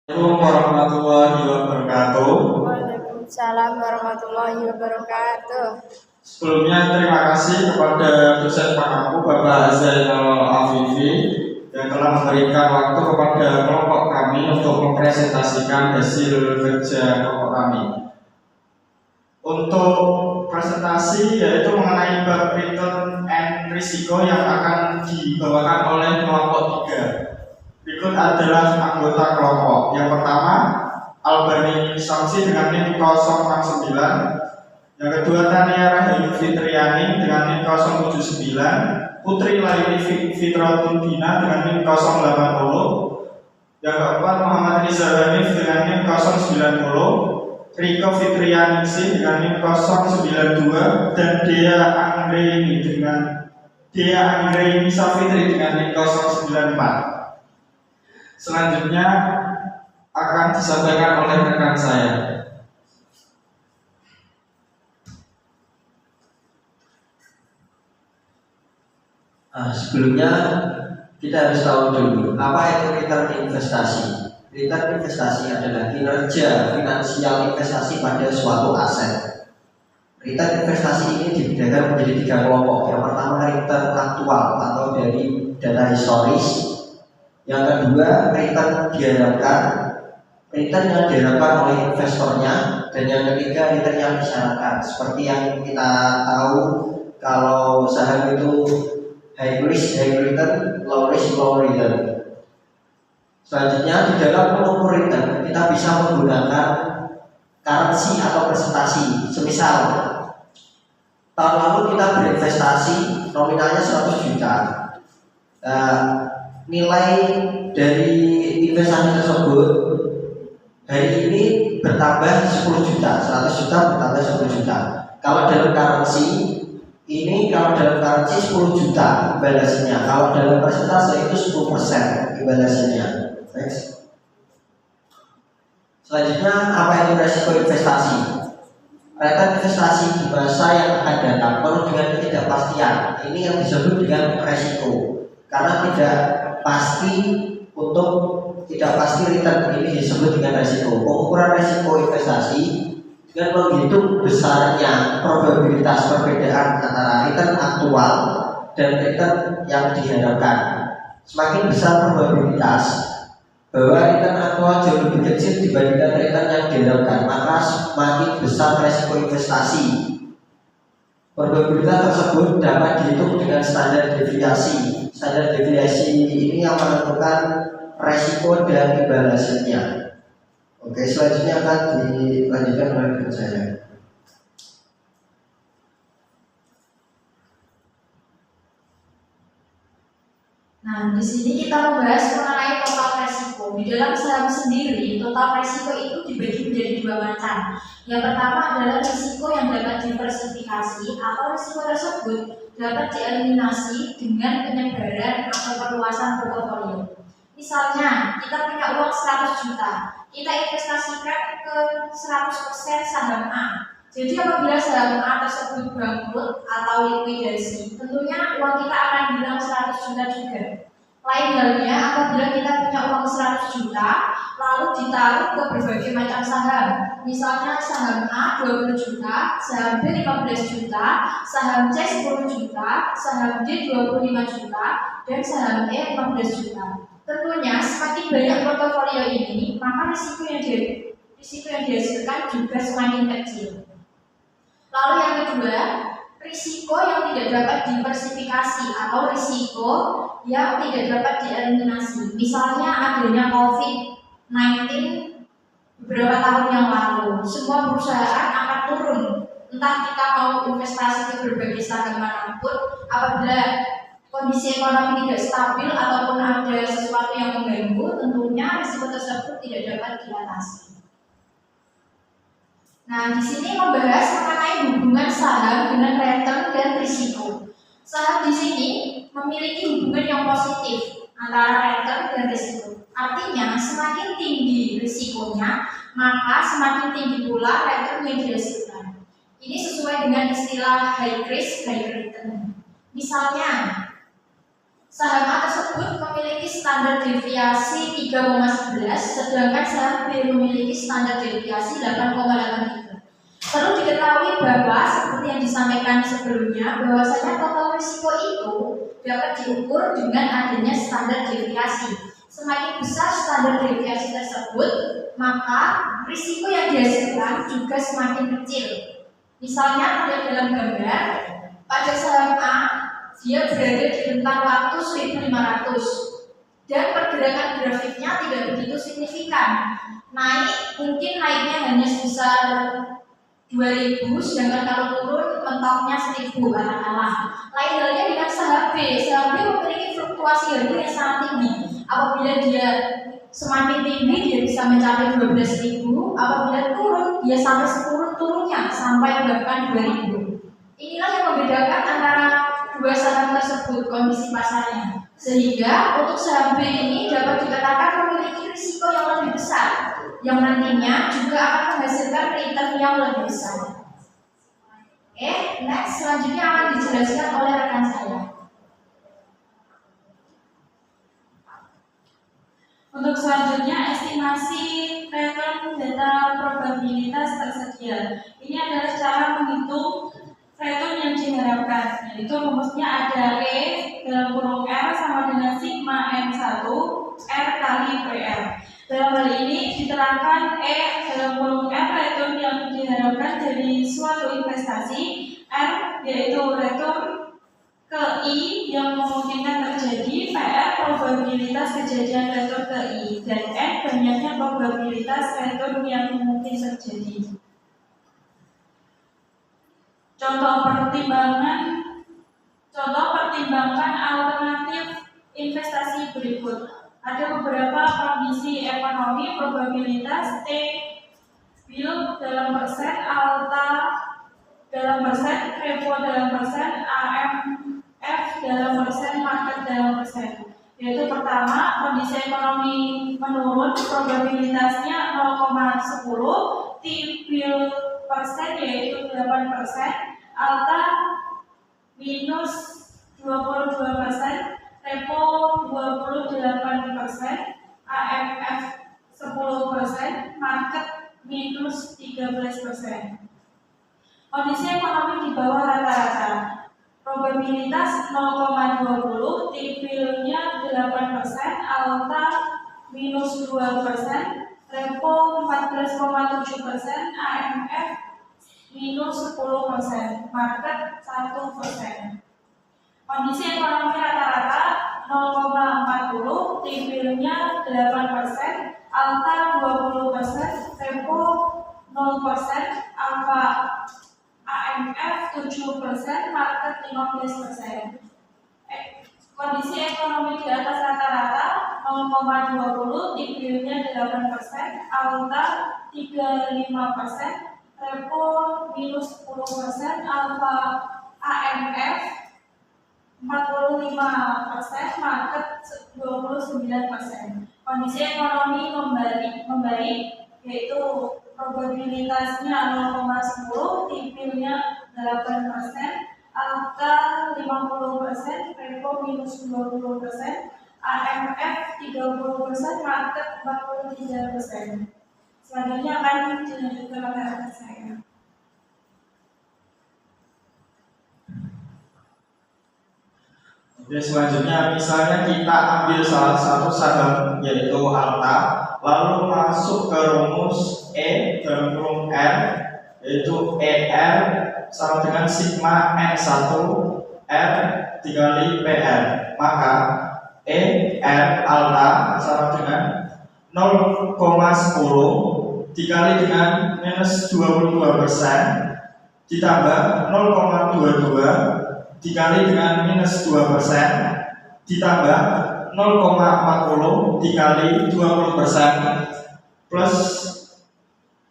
Assalamualaikum warahmatullahi wabarakatuh. Waalaikumsalam warahmatullahi wabarakatuh. Sebelumnya terima kasih kepada dosen pengampu Bapak Zainal Afifi yang telah memberikan waktu kepada kelompok kami untuk mempresentasikan hasil kerja kelompok kami. Untuk presentasi yaitu mengenai bab return and risiko yang akan dibawakan oleh kelompok 3. Berikut adalah anggota kelompok. Yang pertama, Albani Samsi dengan NIM 069. Yang kedua, Tania Rahayu Fitriani dengan NIM 079. Putri Laili Fitratul Bina dengan NIM 080. Yang keempat, Muhammad Riza Hanif dengan NIM 090. Riko Fitrianingsi dengan NIM 092. Dan Dea Anggreni Safitri dengan NIM 094. Selanjutnya akan disampaikan oleh rekan saya. Sebelumnya kita harus tahu dulu apa itu return investasi. Return investasi adalah kinerja finansial investasi pada suatu aset. Return investasi ini dibedakan menjadi 3 kelompok. Yang pertama return aktual atau dari data historis. Yang kedua, return diharapkan, return yang diharapkan oleh investornya. Dan yang ketiga, return yang disyaratkan. Seperti yang kita tahu, kalau saham itu high risk, high return, low risk, low return. Selanjutnya, di dalam mengukur return, kita bisa menggunakan currency atau presentasi. Semisal, tahun lalu kita berinvestasi, nominalnya 100 juta. Nilai dari investasi tersebut hari ini bertambah 10 juta, 100 juta bertambah 10 juta. Kalau dalam currency ini, kalau dalam currency 10 juta imbalansinya. Kalau dalam persentase itu 10% imbalansinya. Next. Selanjutnya, apa itu resiko investasi? Return investasi di masa yang akan datang penuh dengan ketidakpastian. Ini yang disebut dengan resiko. Karena tidak pasti, untuk tidak pasti return ini disebut dengan resiko. Pengukuran resiko investasi dengan menghitung besarnya probabilitas perbedaan antara return aktual dan return yang diharapkan. Semakin besar probabilitas bahwa return aktual jauh lebih kecil dibandingkan return yang diharapkan, maka semakin besar resiko investasi. Probabilitas tersebut dapat dihitung dengan standar deviasi. Standar deviasi ini yang menentukan resiko dan imbalansinya. Oke, selanjutnya akan dilanjutkan oleh rekan saya. Nah, di sini kita membahas mengenai total resiko. Di dalam saham sendiri, total resiko itu dibagi menjadi 2 macam. Yang pertama adalah risiko yang dapat diversifikasi atau risiko tersebut dapat dieliminasi dengan penyebaran atau perluasan portofolio. Misalnya, kita punya uang 100 juta, kita investasikan ke 100% saham A. Jadi apabila saham A tersebut bangkrut atau likuidasi, tentunya uang kita akan hilang 100 juta juga. Lain halnya apabila kita punya uang 100 juta lalu ditaruh ke berbagai macam saham. Misalnya saham A 20 juta, saham B 15 juta, saham C 10 juta, saham D 25 juta, dan saham E 15 juta. Tentunya semakin banyak portofolio ini, maka risiko yang dihasilkan juga semakin kecil. Lalu yang kedua, risiko yang tidak dapat diversifikasi atau risiko yang tidak dapat dieliminasi. Misalnya adanya COVID-19 beberapa tahun yang lalu, semua perusahaan akan turun. Entah kita mau investasi ke berbagai saham manapun, apabila kondisi ekonomi tidak stabil ataupun ada sesuatu yang mengganggu, tentunya risiko tersebut tidak dapat diatasi. Nah, di sini membahas mengenai hubungan saham dengan return dan risiko. Saham di sini memiliki hubungan yang positif antara return dan risiko. Artinya, semakin tinggi risikonya, maka semakin tinggi pula return yang dihasilkan. Ini sesuai dengan istilah high risk, high return. Misalnya, Saham A tersebut memiliki standar deviasi 3,11, sedangkan saham B memiliki standar deviasi 8,83. Perlu diketahui bahwa seperti yang disampaikan sebelumnya, bahwasanya total risiko itu dapat diukur dengan adanya standar deviasi. Semakin besar standar deviasi tersebut, maka risiko yang dihasilkan juga semakin kecil. Misalnya pada dalam gambar, pada saham A dia berada di rentang waktu 1500 dan pergerakan grafiknya tidak begitu signifikan. Mungkin naiknya hanya sebesar 2000, sedangkan kalau turun mentoknya 1000 katakanlah. Lain halnya dengan saham B. Saham B memiliki fluktuasi harga yang sangat tinggi. Apabila dia semakin tinggi dia bisa mencapai 12.000, apabila turun dia sampai turunnya sampai bahkan 2000. Inilah yang membedakan antara dua saham tersebut kondisi pasarnya. Sehingga untuk saham B ini dapat dikatakan memiliki risiko yang lebih besar, yang nantinya juga akan menghasilkan return yang lebih besar. Next selanjutnya akan dijelaskan oleh rekan saya. Untuk selanjutnya, estimasi return data probabilitas tersedia. Ini adalah cara menghitung return yang diharapkan, yaitu rumusnya ada E dalam kurung R sama dengan sigma N1 R kali PR. Dalam hal ini diterangkan E dalam kurung R return yang diharapkan dari suatu investasi, R yaitu return ke I yang memungkinkan terjadi, PR probabilitas kejadian return ke I, dan N banyaknya probabilitas return yang mungkin terjadi. Contoh pertimbangan alternatif investasi berikut. Ada beberapa kondisi ekonomi, probabilitas T bil dalam persen, alta dalam persen, repo dalam persen, AMF dalam persen, market dalam persen. Yaitu pertama, kondisi ekonomi menurun, probabilitasnya 0,10, T bil persen yaitu 8%, alta minus 22%, repo 28%, AMF 10%, market minus 13%. Kondisi ekonomi di bawah rata-rata, probabilitas 0,20, T-bill-nya 8%, alta minus 2%, repo 14,7%, AMF minus 10%, market 1%. Kondisi ekonomi rata-rata 0,40, T-bill-nya 8%, alta 20%, repo 0%, alfa AMF 7%, market 15%. Kondisi ekonomi di atas rata-rata 0,20, T-bill-nya 8%, alta 35%, repo minus 10%, alfa AMF 45%, market 29%. Kondisi ekonomi membaik yaitu probabilitasnya 0,10, T-bill-nya 8%, alta 50%, repo minus 20%, AMF 30%, market 43%. Selanjutnya akan dilanjutkan oleh rekan saya. Oke, selanjutnya misalnya kita ambil salah satu saham yaitu Alta, lalu masuk ke rumus E dalam kurung R yaitu ER sama dengan sigma N1 R dikali PR, maka ER Alta sama dengan 0,10 dikali dengan minus 22% ditambah 0,22 dikali dengan minus 2% ditambah 0,40 dikali 20% plus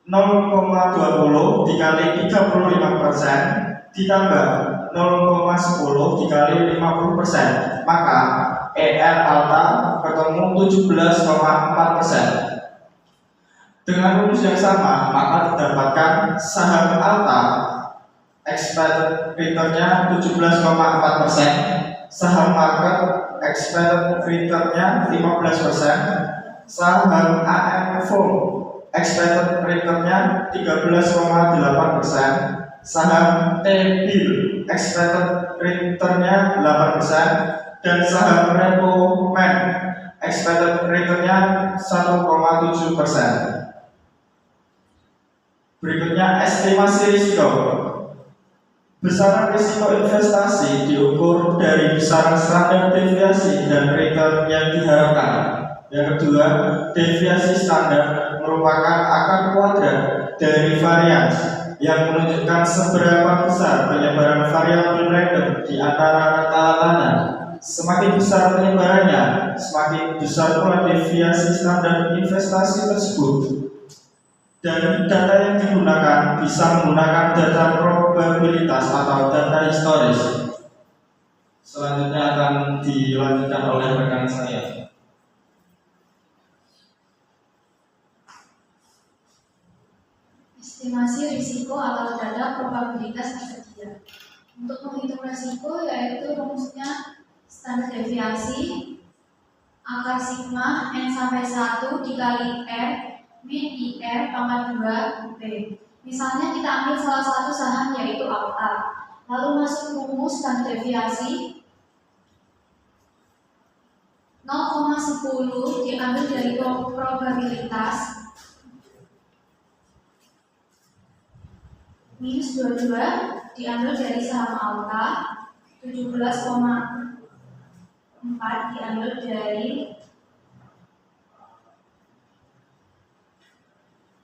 0,20 dikali 35% ditambah 0,10 dikali 50%, maka ER Alta ketemu 17,4%. Dengan rumus yang sama, maka didapatkan saham Alta expected return-nya 17,4%, saham market expected return-nya 15%, saham AMFO expected return-nya 13,8%, saham T-Bill expected return-nya 8%, dan saham Repoman expected return-nya 1,7%. Berikutnya estimasi risiko. Besaran risiko investasi diukur dari besaran standar deviasi dan return yang diharapkan. Yang kedua, deviasi standar merupakan akar kuadrat dari varians yang menunjukkan seberapa besar penyebaran variabel random di antara rata-ratanya. Semakin besar penyebarannya, semakin besar pula deviasi standar investasi tersebut. Dan data yang digunakan bisa menggunakan data probabilitas atau data historis. Selanjutnya akan dilanjutkan oleh rekan saya. Estimasi risiko atau data probabilitas tersedia. Untuk menghitung risiko yaitu rumusnya standar deviasi akar sigma n sampai 1 dikali r min IR pangkat 2 B. Misalnya kita ambil salah satu saham yaitu Alta, lalu masuk rumus standar deviasi 0,10 diambil dari probabilitas minus 22 diambil dari saham Alta, 17,4 diambil dari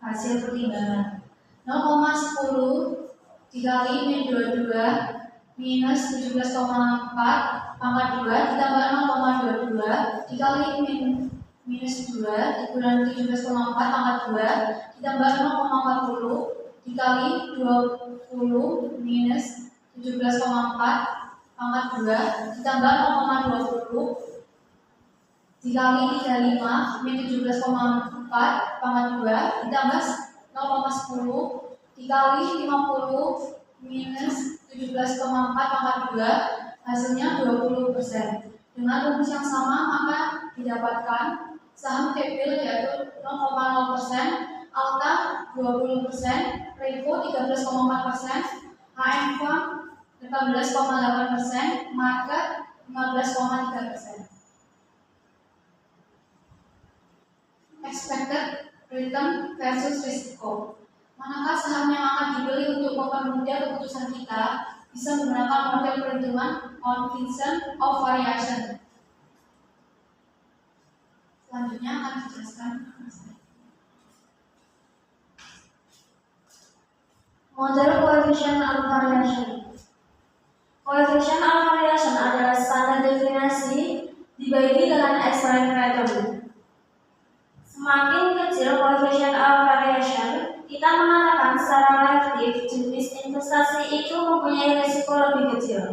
hasil pertimbangan. 0,10 dikali min 22 minus 17,4 pangkat 2 ditambah 0,22 dikali minus 2 dikurangi 17,4 pangkat 2 ditambah 0,40 dikali 20 minus 17,4 pangkat 2 ditambah 0,20 dikali 35 min 17,4 pangkat 2 ditambah 0,10 dikali 50 minus 17,4 pangkat 2 hasilnya 20%. Dengan rumus yang sama maka didapatkan saham T-Bill yaitu 0,0%, Alta 20%, Revo 13,4%, HM Farm 18,8%, Market 15,3%. Expected return versus risiko. Manakah saham yang akan dibeli untuk mempermudah keputusan kita bisa menggunakan model perhitungan coefficient of variation. Selanjutnya akan dijelaskan model coefficient of variation. Coefficient of variation adalah standar definisi dibagi dengan explain pattern. Semakin kecil coefficient of variation, kita mengatakan secara relatif jenis investasi itu mempunyai risiko lebih kecil.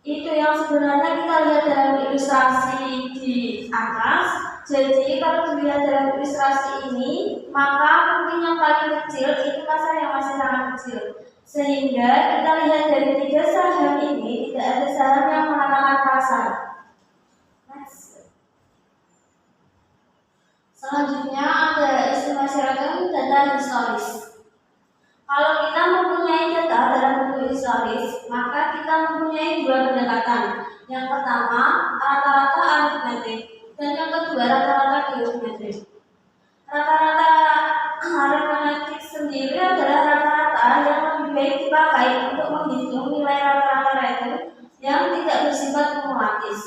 Itu yang sebenarnya kita lihat dalam ilustrasi di atas. Jadi kalau dilihat dalam ilustrasi ini, maka mungkin yang paling kecil itu pasar yang masih sangat kecil. Sehingga kita lihat dari 3 saham ini tidak ada saham yang mengatakan pasar. Selanjutnya ada estimasi return data historis. Kalau kita mempunyai data dalam bentuk historis, maka kita mempunyai 2 pendekatan. Yang pertama, rata-rata aritmetik, dan yang kedua, rata-rata geometrik. Rata-rata aritmetik sendiri adalah rata-rata yang lebih baik dipakai untuk menghitung nilai rata-rata return yang tidak bersifat kumulatif.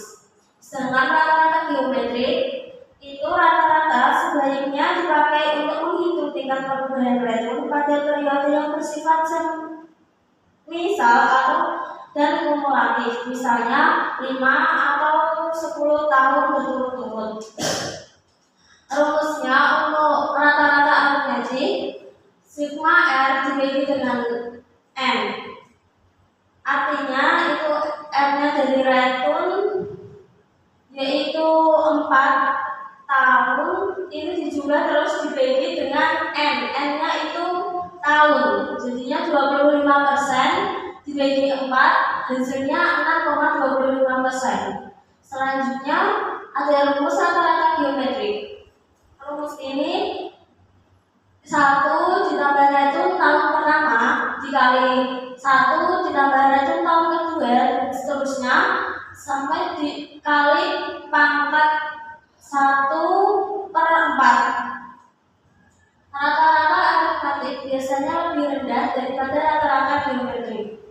Sedangkan rata-rata geometrik itu rata-rata sebaiknya dipakai untuk menghitung tingkat perubahan return pada periode yang bersifat semisal atau dan kumulatif, misalnya 5 atau 10 tahun berturut-turut. Rumusnya untuk rata-rata aritmetik, sigma R dibagi dengan N. Artinya itu R-nya dari return yaitu 4 tahun ini dijumlah terus dibagi dengan N. N-nya itu tahun. Jadinya 25% dibagi 4 hasilnya 6,25%. Selanjutnya ada rumus rata-rata geometrik. Rumus ini 1 ditambah racun tahun pertama dikali 1 ditambah racun tahun kedua, seterusnya sampai dikali pangkat 1/4. Rata-rata aritmatik biasanya lebih rendah daripada rata-rata geometrik.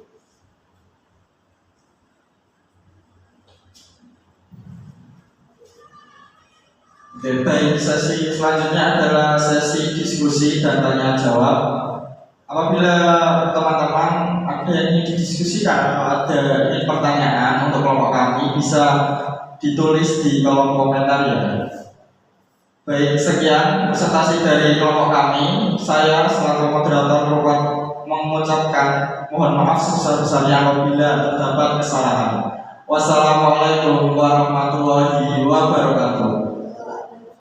Oke, baik, sesi selanjutnya adalah sesi diskusi dan tanya jawab. Apabila teman-teman ada yang ingin didiskusikan atau ada ingin pertanyaan untuk kelompok kami, bisa ditulis di kolom komentar ya. Baik, sekian presentasi dari kelompok kami. Saya selaku moderator mengucapkan mohon maaf sebesar-besarnya apabila terdapat kesalahan. Wassalamualaikum warahmatullahi wabarakatuh.